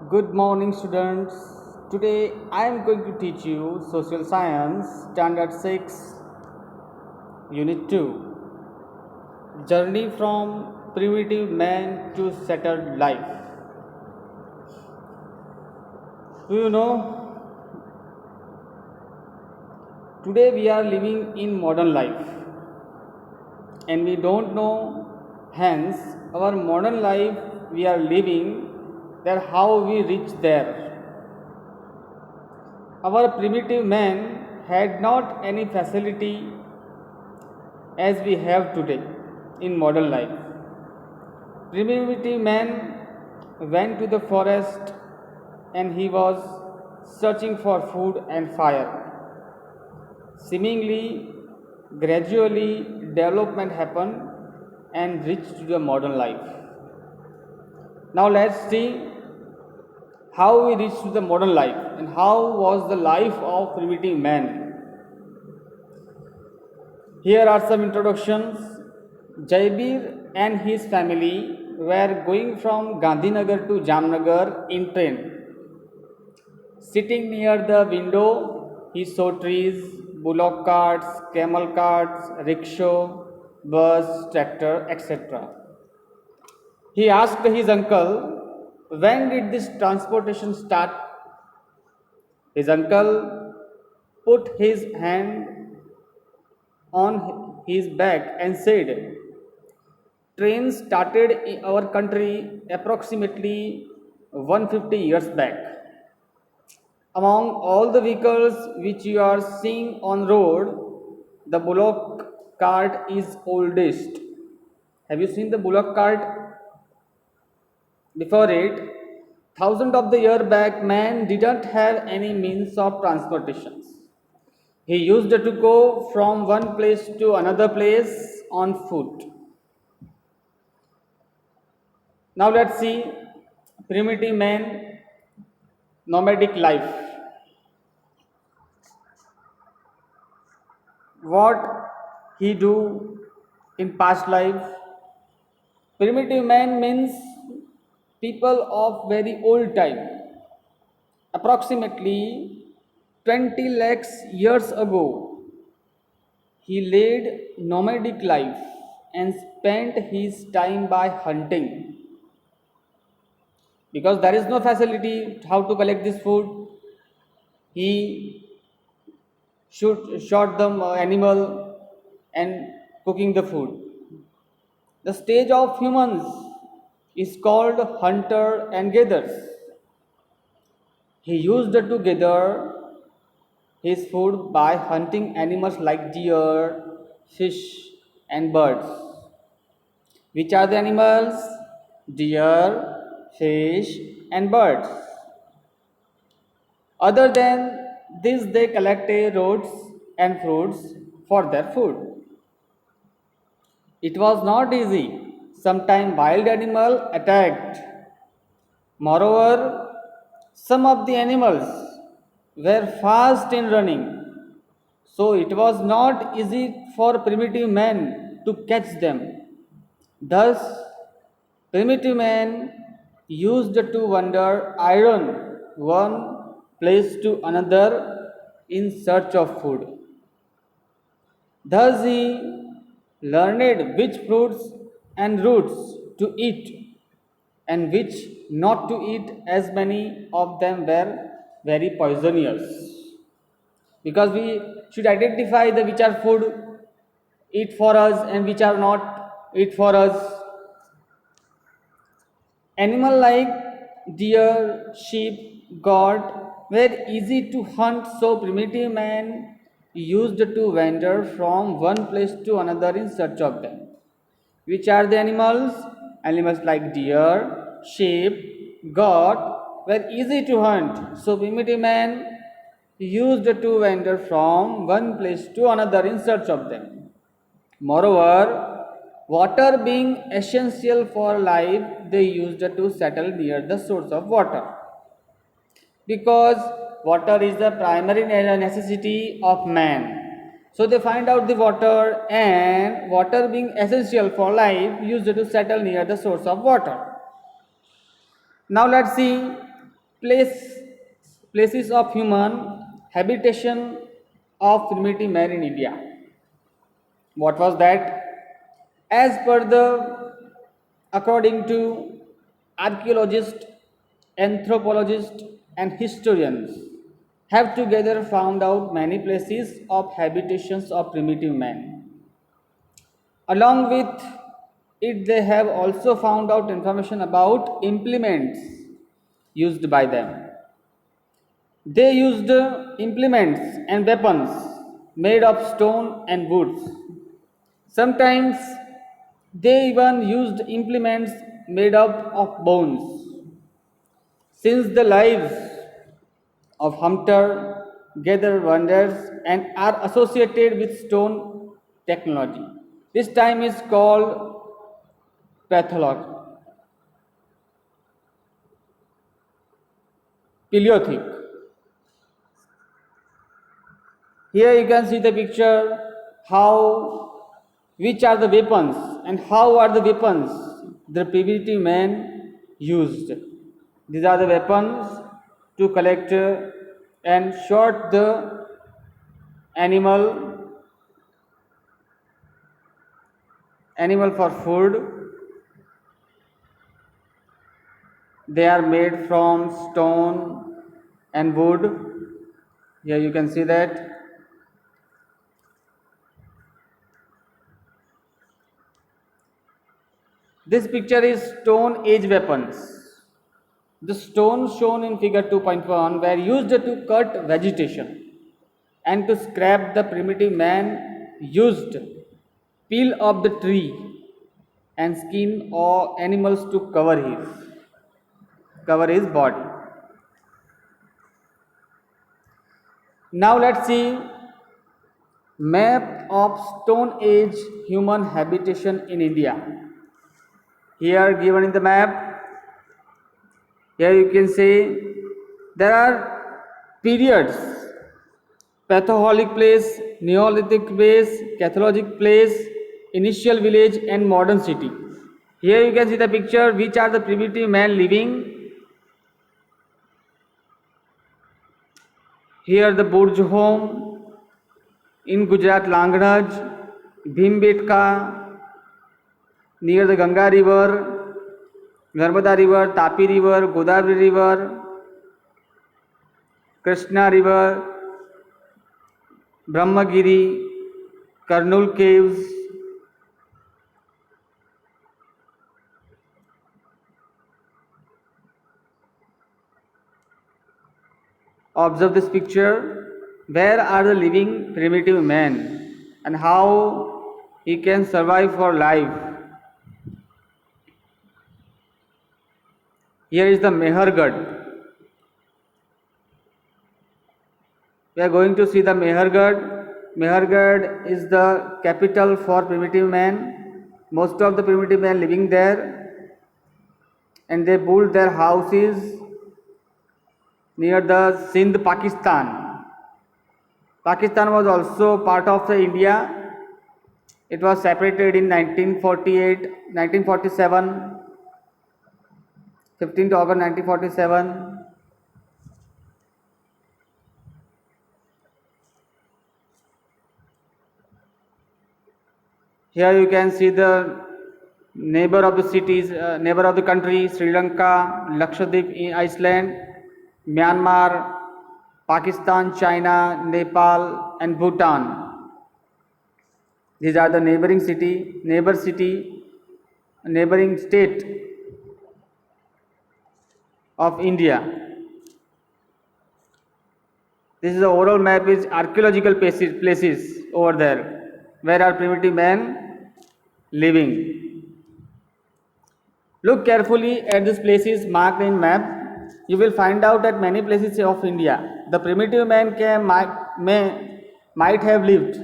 Good morning, students. Today I am going to teach you Social Science Standard 6, Unit 2, Journey from Primitive Man to Settled Life. Do you know, today we are living in modern life and we don't know, hence, our modern life we are living, that how we reach there. Our primitive man had not any facility as we have today in modern life. Primitive man went to the forest and he was searching for food and fire. Seemingly, gradually, development happened and reached to the modern life. Now, let's see how we reached to the modern life and how was the life of primitive man. Here are some introductions. Jaibir and his family were going from Gandhinagar to Jamnagar in train. Sitting near the window, he saw trees, bullock carts, camel carts, rickshaw, bus, tractor, etc. He asked his uncle, when did this transportation start? His uncle put his hand on his back and said, trains started in our country approximately 150 years back. Among all the vehicles which you are seeing on road, the bullock cart is oldest. Have you seen the bullock cart? Before it, thousands of the year back, man didn't have any means of transportations. He used to go from one place to another place on foot. Now let's see primitive man nomadic life. What he do in past life? Primitive man means people of very old time. Approximately 20 lakhs years ago, he led nomadic life and spent his time by hunting. Because there is no facility how to collect this food, he shot the animal and cooking the food. The stage of humans is called hunter and gatherers. He used to gather his food by hunting animals like deer, fish, and birds. Which are the animals? Deer, fish, and birds. Other than this, they collected roots and fruits for their food. It was not easy. Sometimes wild animal attacked. Moreover, some of the animals were fast in running, so it was not easy for primitive man to catch them. Thus, primitive man used to wander iron one place to another in search of food. Thus, he learned which fruits and roots to eat and which not to eat, as many of them were very poisonous. Because we should identify the which are food eat for us and which are not eat for us. Animal like deer, sheep, goat were easy to hunt, so primitive man used to wander from one place to another in search of them. Which are the animals? Animals like deer, sheep, goat were easy to hunt, so primitive man used to wander from one place to another in search of them. Moreover, water being essential for life, they used to settle near the source of water. Because water is the primary necessity of man. So they find out the water, and water being essential for life used to settle near the source of water. Now let's see place, places of human habitation of primitive man in India. What was that? As per the, according to archaeologists, anthropologists, and historians, have together found out many places of habitations of primitive man. Along with it, they have also found out information about implements used by them. They used implements and weapons made of stone and woods. Sometimes they even used implements made up of bones. Since the lives of hunter gather wonders and are associated with stone technology. This time is called pathology, Paleolithic. Here you can see the picture how, which are the weapons and how are the weapons the primitive man used. These are the weapons to collect and shot the animal for food. They are made from stone and wood. Here you can see that. This picture is Stone Age weapons. The stones shown in figure 2.1 were used to cut vegetation and to scrap. The primitive man used peel of the tree and skin or animals to cover his body. Now let's see map of Stone Age human habitation in India. Here given in the map, here you can see there are periods: Pathologic place, Neolithic place, Catholic place, initial village and modern city. Here you can see the picture which are the primitive man living. Here the Burj home in Gujarat, Langhraj, Bhimbetka, near the Ganga river, Narmada river, Tapi river, Godavari river, Krishna river, Brahmagiri, Karnul caves. Observe this picture. Where are the living primitive men and how he can survive for life? Here is the Mehergarh. We are going to see the Mehergarh. Mehergarh is the capital for primitive man. Most of the primitive men living there, and they built their houses near the Sindh, Pakistan. Pakistan was also part of the India. It was separated in 1947, 15th August 1947. Here you can see the neighbor of the cities, neighbor of the country: Sri Lanka, Lakshadweep, Iceland, Myanmar, Pakistan, China, Nepal, and Bhutan. These are the neighboring state of India. This is the overall map is archaeological places over there where are primitive men living. Look carefully at these places marked in map. You will find out that many places of India the primitive man might have lived.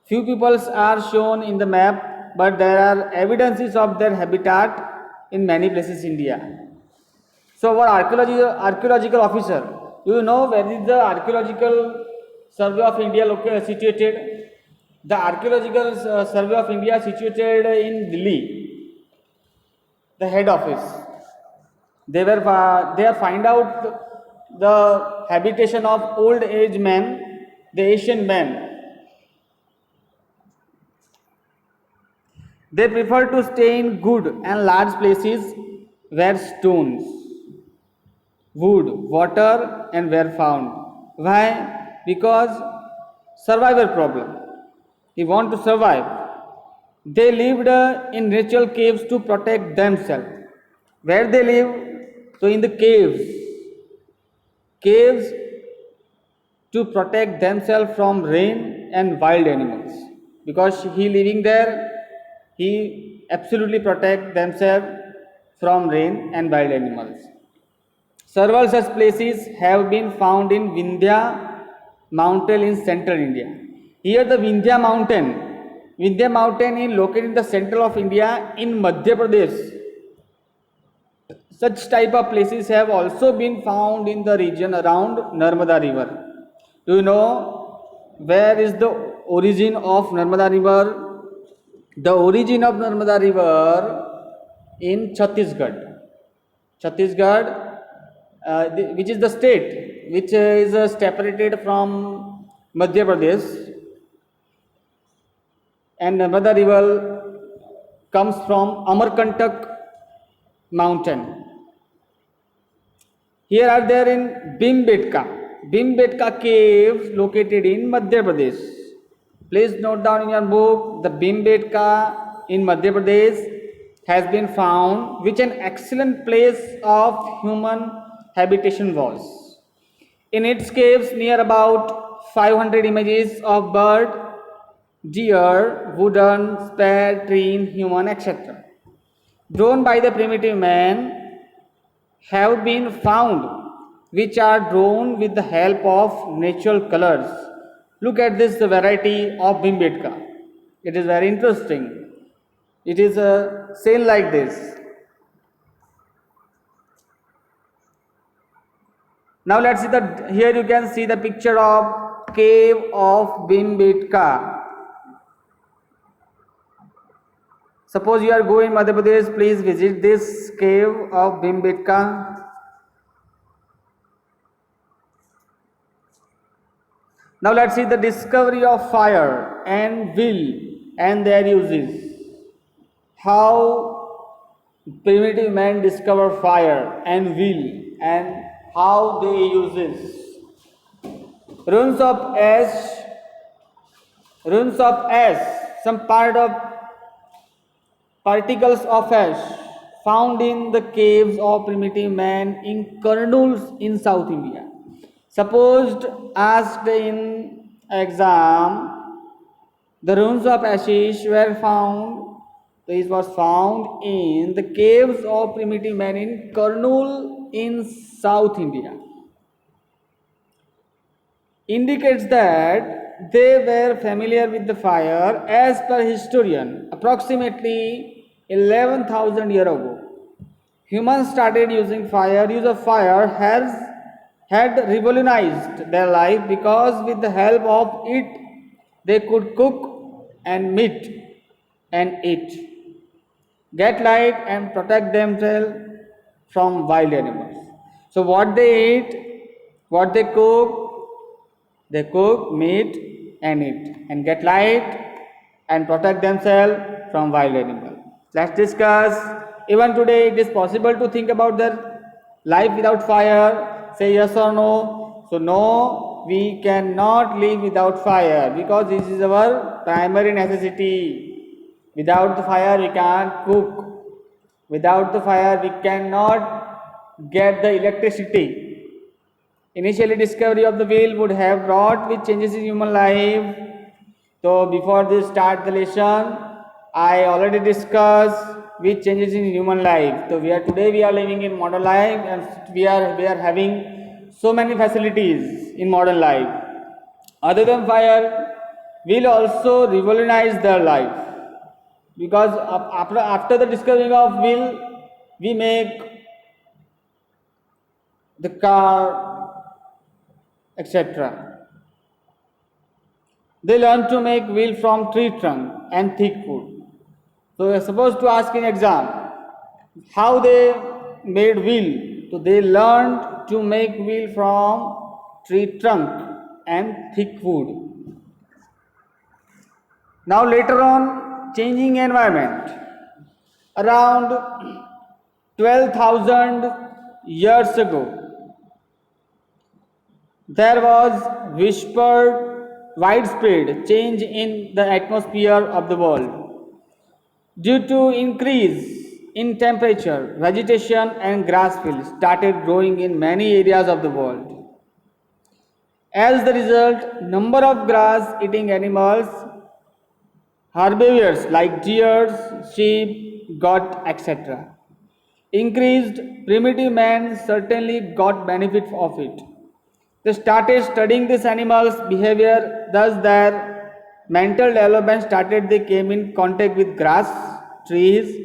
Few peoples are shown in the map, but there are evidences of their habitat in many places in India. So our archaeological officer, do you know where is the Archaeological Survey of India situated? The Archaeological Survey of India situated in Delhi, the head office. They are find out the habitation of old age men, the Asian men. They prefer to stay in good and large places where stones, wood, water and were found. Why? Because survival problem. He want to survive. They lived in natural caves to protect themselves. Where they live? So in the caves. Caves to protect themselves from rain and wild animals. Because he living there, he absolutely protect themselves from rain and wild animals. Several such places have been found in Vindhya mountain in central India. Here the Vindhya mountain is located in the center of India in Madhya Pradesh. Such type of places have also been found in the region around Narmada river. Do you know where is the origin of Narmada river? The origin of Narmada river in Chhattisgarh. Chhattisgarh, which is the state which is separated from Madhya Pradesh, and Narmada river comes from Amarkantak mountain. Here are there in Bhimbetka caves located in Madhya Pradesh. Please note down in your book, the Bhimbetka in Madhya Pradesh has been found, which an excellent place of human habitation was. In its caves, near about 500 images of bird, deer, wooden, spare, tree, human, etc., drawn by the primitive man, have been found, which are drawn with the help of natural colors. Look at this, the variety of Bhimbetka. It is very interesting. It is a same like this. Now let's see that here you can see the picture of cave of Bhimbetka. Suppose you are going Madhya Pradesh, please visit this cave of Bhimbetka. Now let's see the discovery of fire and will and their uses. How primitive man discover fire and will and how they uses. Runes of ash, some particles of ash found in the caves of primitive man in Kurnool in South India. Supposed asked in exam, the runes of ashes were found. This was found in the caves of primitive man in Kurnool in South India. Indicates that they were familiar with the fire as per historian. Approximately 11,000 years ago, humans started using fire. Use of fire had revolutionized their life because with the help of it they could cook and meat and eat, get light and protect themselves from wild animals. So what they eat, what they cook meat and eat and get light and protect themselves from wild animals. Let's discuss. Even today it is possible to think about their life without fire. Say yes or no. So no, we cannot live without fire because this is our primary necessity. Without the fire we can't cook. Without the fire we cannot get the electricity. Initially discovery of the wheel would have brought which changes in human life. So before this start the lesson, I already discussed which changes in human life. So today we are living in modern life and we are having so many facilities in modern life. Other than fire, will also revolutionize their life. Because after the discovery of wheel, we make the car, etc. They learn to make wheel from tree trunk and thick wood. So we are supposed to ask in exam how they made wheel. So they learned to make wheel from tree trunk and thick wood. Now later on, changing environment. Around 12,000 years ago, there was whispered widespread change in the atmosphere of the world. Due to increase in temperature, vegetation and grass fields started growing in many areas of the world. As the result, number of grass-eating animals, herbivores like deer, sheep, goat, etc. increased. Primitive man certainly got benefit of it. They started studying this animal's behavior, thus their mental development started. They came in contact with grass, trees,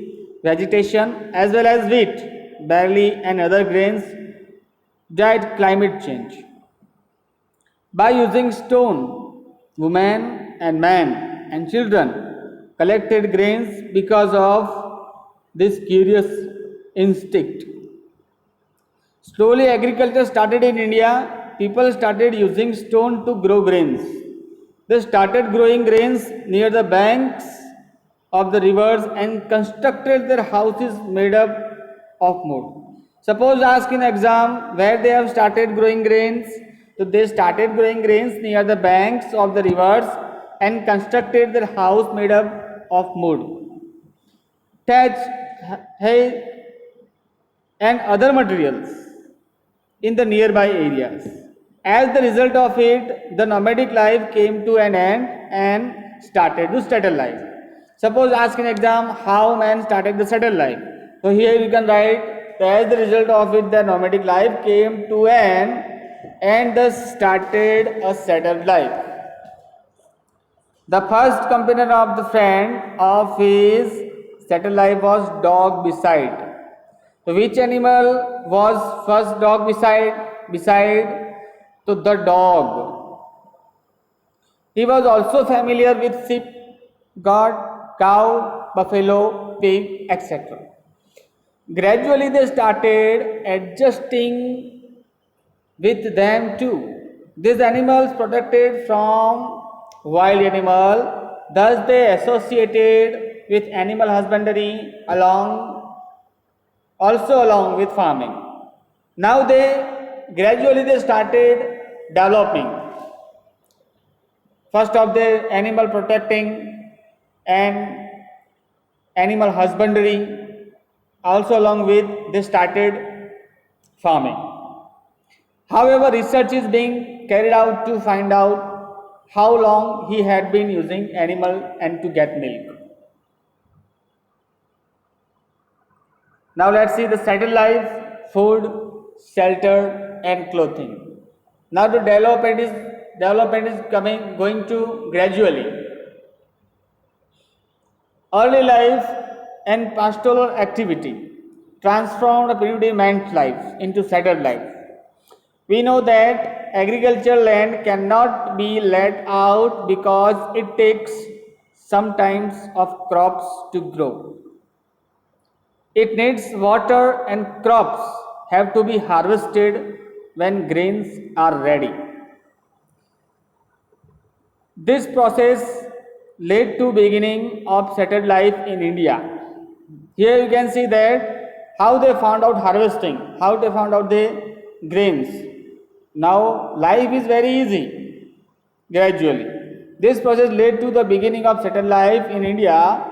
vegetation as well as wheat, barley and other grains, died climate change. By using stone, women and men and children collected grains because of this curious instinct. Slowly agriculture started in India. People started using stone to grow grains. They started growing grains near the banks of the rivers and constructed their houses made up of wood. Suppose ask in exam where they have started growing grains. So they started growing grains near the banks of the rivers and constructed their house made up of wood, thatch, hay and other materials in the nearby areas. As the result of it, the nomadic life came to an end and started the settled life. Suppose ask in exam how man started the settled life. So here you can write that as the result of it, the nomadic life came to an end and thus started a settled life. The first companion of the friend of his settled life was dog beside. So which animal was first dog beside? Beside to the dog. He was also familiar with sheep, goat, cow, buffalo, pig, etc. Gradually they started adjusting with them too. These animals protected from wild animal, thus they associated with animal husbandry along with farming. Now they gradually started developing. First of the animal protecting and animal husbandry, also along with they started farming. However, research is being carried out to find out how long he had been using animal and to get milk. Now let's see the settled life, food, shelter and clothing. Now the development is going to gradually. Early life and pastoral activity transformed primitive man's life into settled life. We know that agricultural land cannot be let out because it takes some times of crops to grow. It needs water and crops have to be harvested when grains are ready. This process led to beginning of settled life in India. Here you can see that how they found out harvesting, how they found out the grains. Now life is very easy gradually. This process led to the beginning of settled life in India.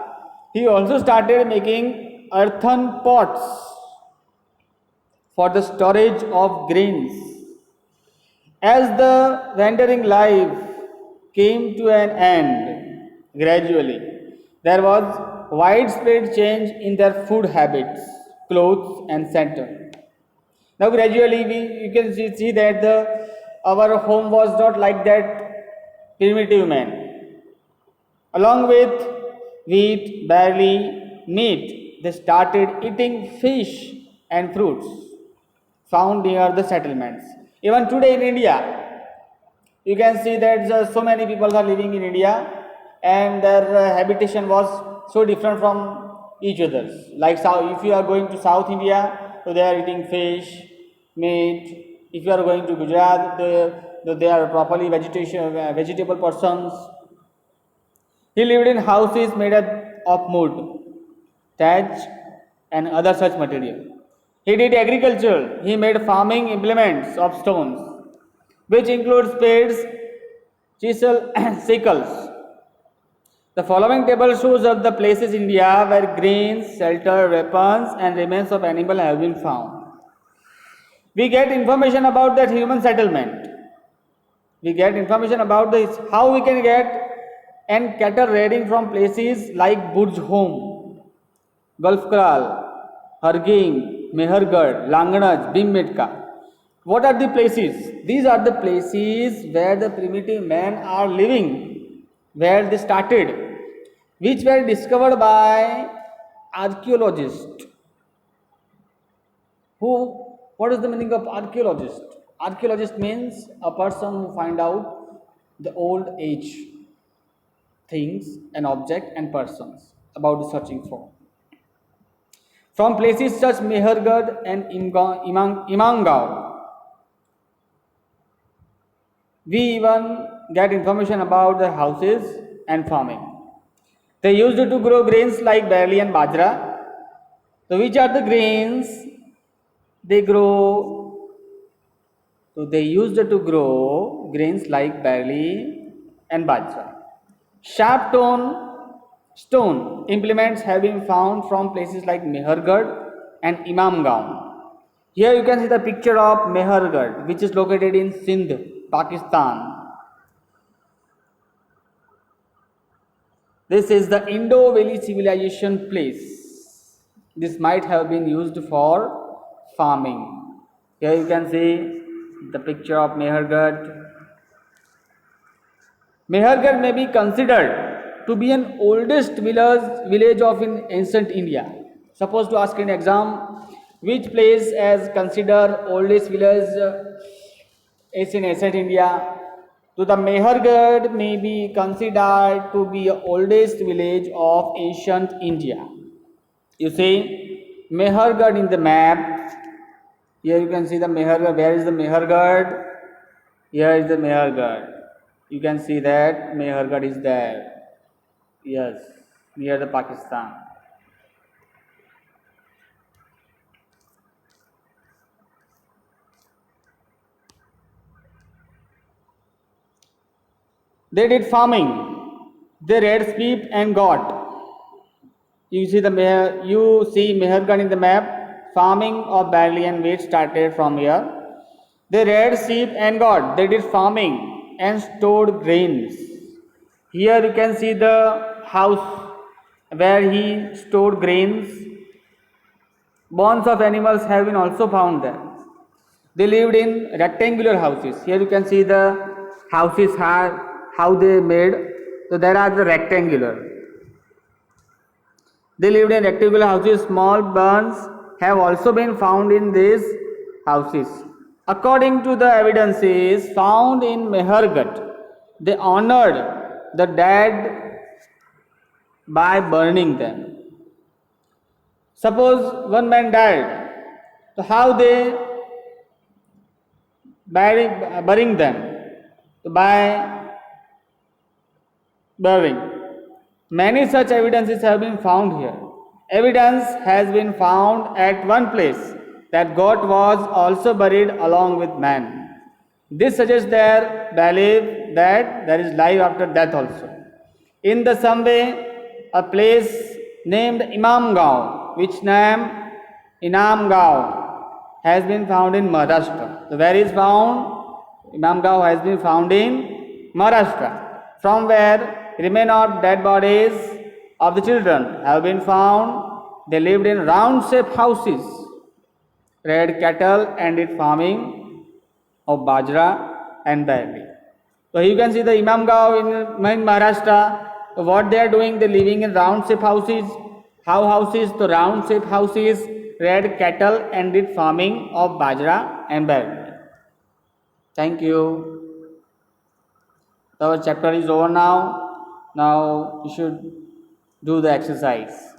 He also started making earthen pots for the storage of grains. As the wandering life came to an end gradually, there was widespread change in their food habits, clothes and shelter. Now gradually you can see that our home was not like that primitive man. Along with wheat, barley, meat, they started eating fish and fruits found near the settlements. Even today in India, you can see that so many people are living in India and their habitation was so different from each other. Like if you are going to South India, so they are eating fish, meat. If you are going to Gujarat, they are properly vegetable persons. He lived in houses made of wood, thatch, and other such material. He did agriculture. He made farming implements of stones, which include spades, chisel, and sickles. The following table shows up the places in India where grains, shelter, weapons, and remains of animal have been found. We get information about that human settlement. We get information about this, how we can get and cattle raiding from places like Burj Home, Gulf Kral, Harging, Mehergarh, Langanaj, Bhimbetka. What are the places? These are the places where the primitive men are living, where they started, which were discovered by archaeologists. What is the meaning of archaeologist? Archaeologist means a person who find out the old age things and object and persons about the searching for. From places such Mehergarh and Imangao, we even get information about the houses and farming. They used to grow grains like barley and bajra. So which are the grains they grow? So they used to grow grains like barley and bajra. Sharp stone implements have been found from places like Mehergarh and Imamgaon. Here you can see the picture of Mehergarh, which is located in Sindh, Pakistan. This is the Indo-Valley civilization place. This might have been used for farming. Here you can see the picture of Mehergarh. Mehergarh may be considered to be an oldest village of in ancient India. Suppose to ask in exam, which place as considered oldest village is in ancient India? So the Mehergarh may be considered to be the oldest village of ancient India. You see Mehergarh in the map. Here you can see the Mehergarh. Where is the Mehergarh? Here is the Mehergarh. You can see that Mehergarh is there. Yes, near the Pakistan. They did farming. They raided sheep and goat. You see Mehergarh in the map. Farming of barley and wheat started from here. They raided sheep and goat. They did farming and stored grains. Here you can see the house where he stored grains. Bones of animals have been also found there. They lived in rectangular houses. Here you can see the houses how they made. So there are the rectangular. They lived in rectangular houses. Small barns have also been found in these houses. According to the evidences found in Mehergarh, they honored the dead by burning them. Suppose one man died, so how they burying them? So by burying. Many such evidences have been found here. Evidence has been found at one place that God was also buried along with man. This suggests their belief that there is life after death also. In the same way, a place named Imamgaon, which name Inamgaon, has been found in Maharashtra. So where is found? Imamgaon has been found in Maharashtra, from where remains of dead bodies of the children have been found. They lived in round-shaped houses, reared cattle and did farming of bajra and barley. So you can see the Imamgaon in Maharashtra. So what they are doing, they living in round-shaped houses. How houses? The round-shaped houses, reared cattle and did farming of bajra and barley. Thank you. Our chapter is over now. Now you should do the exercise.